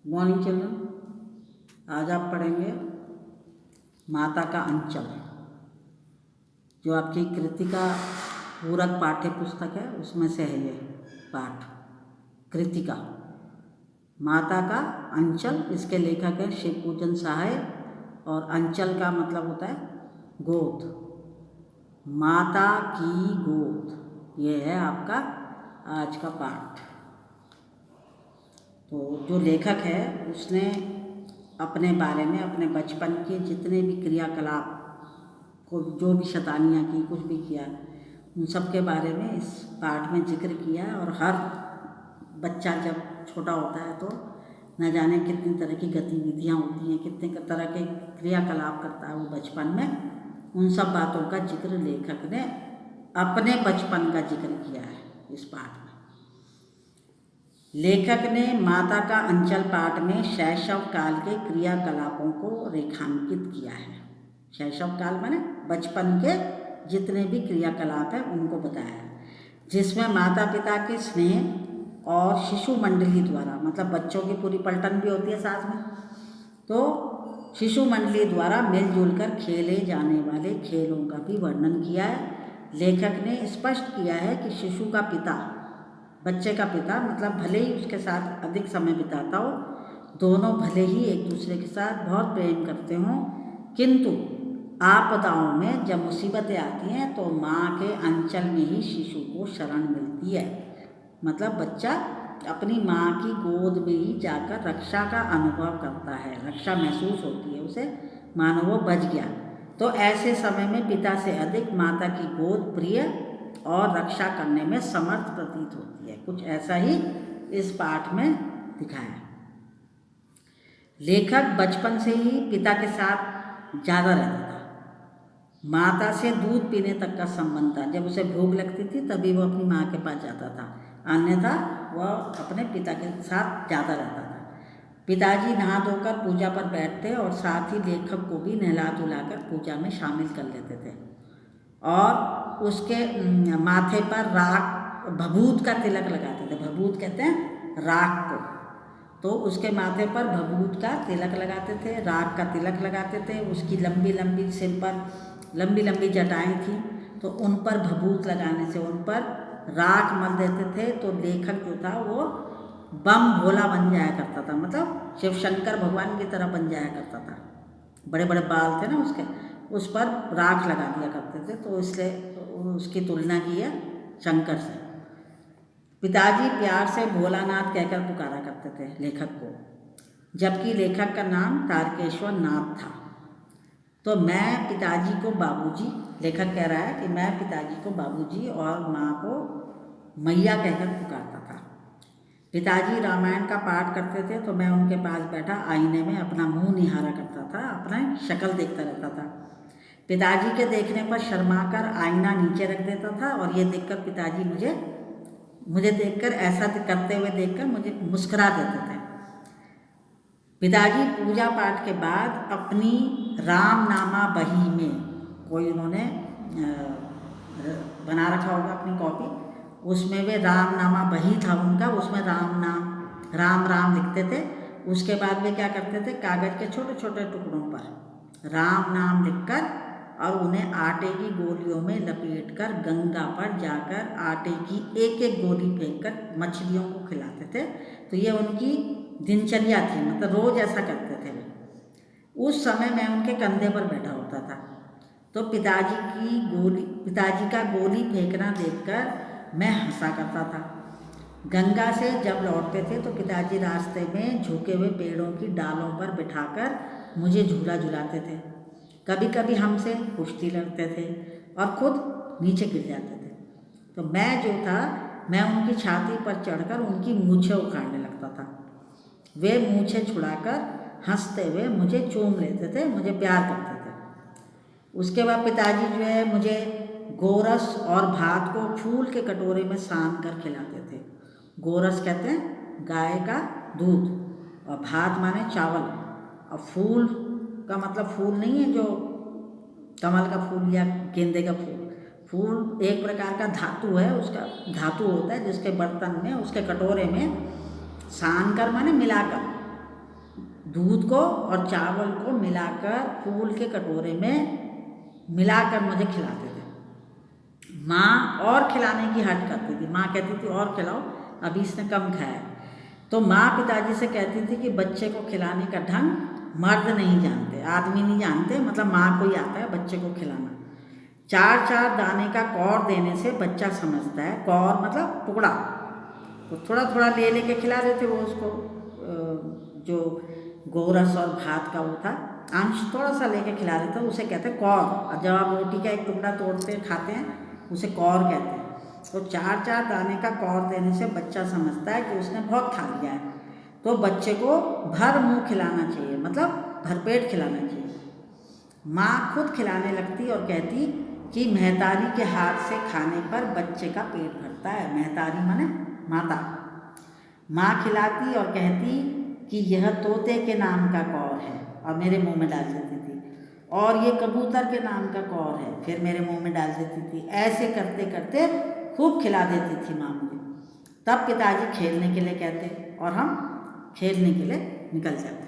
Morning children, आज आप पढ़ेंगे माता का अंचल, जो आपकी कृतिका पूरक पाठ्य पुस्तक है उसमें से है ये पाठ। कृतिका माता का अंचल, इसके लेखक है शिवपूजन सहाय, और अंचल का मतलब होता है गोद, माता की गोद। ये है आपका आज का पाठ। तो जो लेखक है उसने अपने बारे में, अपने बचपन के जितने भी क्रियाकलाप को, जो भी शैतानियाँ की, कुछ भी किया, उन सब के बारे में इस पाठ में जिक्र किया है। और हर बच्चा जब छोटा होता है तो न जाने कितनी तरह की गतिविधियाँ होती हैं, कितने तरह के क्रियाकलाप करता है वो बचपन में। उन सब बातों का जिक्र लेखक ने अपने बचपन का जिक्र किया है इस पाठ में। लेखक ने माता का अंचल पाठ में शैशव काल के क्रियाकलापों को रेखांकित किया है। शैशव काल माने बचपन के जितने भी क्रियाकलाप हैं उनको बताया है, जिसमें माता पिता के स्नेह और शिशु मंडली द्वारा, मतलब बच्चों की पूरी पलटन भी होती है साथ में, तो शिशु मंडली द्वारा मिलजुल कर खेले जाने वाले खेलों का भी वर्णन किया है। लेखक ने स्पष्ट किया है कि शिशु का पिता, बच्चे का पिता, मतलब भले ही उसके साथ अधिक समय बिताता हो, दोनों भले ही एक दूसरे के साथ बहुत प्रेम करते हों, किंतु आपदाओं में जब मुसीबतें आती हैं तो माँ के अंचल में ही शिशु को शरण मिलती है। मतलब बच्चा अपनी माँ की गोद में ही जाकर रक्षा का अनुभव करता है, रक्षा महसूस होती है उसे, मानो वो बच गया। तो ऐसे समय में पिता से अधिक माता की गोद प्रिय और रक्षा करने में समर्थ प्रतीत होती है। कुछ ऐसा ही इस पाठ में दिखाया है। लेखक बचपन से ही पिता के साथ ज़्यादा रहता था। माता से दूध पीने तक का संबंध था। जब उसे भूख लगती थी तभी वो अपनी माँ के पास जाता था, अन्यथा वह अपने पिता के साथ ज़्यादा रहता था। पिताजी नहा धोकर पूजा पर बैठते और साथ ही लेखक को भी नहला धुलाकर पूजा में शामिल कर लेते थे, और उसके माथे पर राख, भभूत का तिलक लगाते थे। भभूत कहते हैं राख को, तो उसके माथे पर भभूत का तिलक लगाते थे, राख का तिलक लगाते थे। उसकी लंबी लंबी सिर पर लंबी लंबी जटाएं थी, तो उन पर भभूत लगाने से उन पर राख मल देते थे। तो लेखक जो था वो बम भोला बन जाया करता था, मतलब शिव शंकर भगवान की तरह बन जाया करता था। बड़े बड़े बाल थे ना उसके, उस पर राख लगा दिया करते थे, तो इसलिए उसकी तुलना की है शंकर से। पिताजी प्यार से भोलानाथ कहकर पुकारा करते थे लेखक को, जबकि लेखक का नाम तारकेश्वर नाथ था। तो मैं पिताजी को बाबूजी, लेखक कह रहा है कि मैं पिताजी को बाबूजी और माँ को मैया कहकर पुकारता था। पिताजी रामायण का पाठ करते थे तो मैं उनके पास बैठा आईने में अपना मुंह निहारा करता था, अपना शक्ल देखता रहता था। पिताजी के देखने पर शर्माकर आईना नीचे रख देता था, और ये देखकर पिताजी मुझे देखकर, ऐसा करते हुए देखकर मुझे मुस्कुरा देते थे। पिताजी पूजा पाठ के बाद अपनी रामनामा बही में, कोई उन्होंने बना रखा होगा अपनी कॉपी, उसमें वे रामनामा बही था उनका, उसमें राम नाम, राम राम लिखते थे। उसके बाद वे क्या करते थे, कागज़ के छोटे छोटे टुकड़ों पर राम नाम लिखकर और उन्हें आटे की गोलियों में लपेटकर गंगा पर जाकर आटे की एक एक गोली फेंककर मछलियों को खिलाते थे। तो ये उनकी दिनचर्या थी, मतलब रोज़ ऐसा करते थे वे। उस समय मैं उनके कंधे पर बैठा होता था, तो पिताजी का गोली फेंकना देखकर मैं हंसा करता था। गंगा से जब लौटते थे तो पिताजी रास्ते में झुके हुए पेड़ों की डालों पर बिठाकर मुझे झूला झुलाते थे। कभी कभी हमसे कुश्ती लड़ते थे और खुद नीचे गिर जाते थे। तो मैं जो था, मैं उनकी छाती पर चढ़कर उनकी मूछें उखाड़ने लगता था। वे मूछें छुड़ाकर हंसते हुए मुझे चूम लेते थे, मुझे प्यार करते थे। उसके बाद पिताजी जो है मुझे गोरस और भात को फूल के कटोरे में सान कर खिलाते थे। गोरस कहते हैं गाय का दूध, और भात माने चावल, और फूल का मतलब फूल नहीं है जो कमल का फूल या गेंदे का फूल। फूल एक प्रकार का धातु है, उसका धातु होता है जिसके बर्तन में, उसके कटोरे में सान कर माने मिलाकर दूध को और चावल को मिलाकर फूल के कटोरे में मिलाकर मुझे खिलाते थे। माँ और खिलाने की हट करती थी, माँ कहती थी और खिलाओ, अभी इसने कम खाया। तो माँ पिताजी से कहती थी कि बच्चे को खिलाने का ढंग मर्द नहीं जानते, आदमी नहीं जानते, मतलब माँ को ही आता है बच्चे को खिलाना। 4-4 दाने का कौर देने से बच्चा समझता है, कौर मतलब टुकड़ा, तो थोड़ा थोड़ा ले लेके खिला रहे थे वो उसको, जो गोरस और भात का वो था अंश थोड़ा सा लेके खिला रहे थे, उसे कहते हैं कौर। और जब आप रोटी का एक टुकड़ा तोड़ते खाते हैं उसे कौर कहते हैं। तो 4-4 दाने का कौर देने से बच्चा समझता है कि उसने बहुत खा लिया है, तो बच्चे को भर मुंह खिलाना चाहिए, मतलब भरपेट खिलाना चाहिए। माँ खुद खिलाने लगती और कहती कि महतारी के हाथ से खाने पर बच्चे का पेट भरता है। महतारी माने माता। माँ खिलाती और कहती कि यह तोते के नाम का कौर है, और मेरे मुंह में डाल देती थी, और ये कबूतर के नाम का कौर है, फिर मेरे मुंह में डाल देती थी। ऐसे करते करते खूब खिला देती थी माँ मुझे। तब पिताजी खेलने के लिए कहते और हम खेलने के लिए निकल जाते।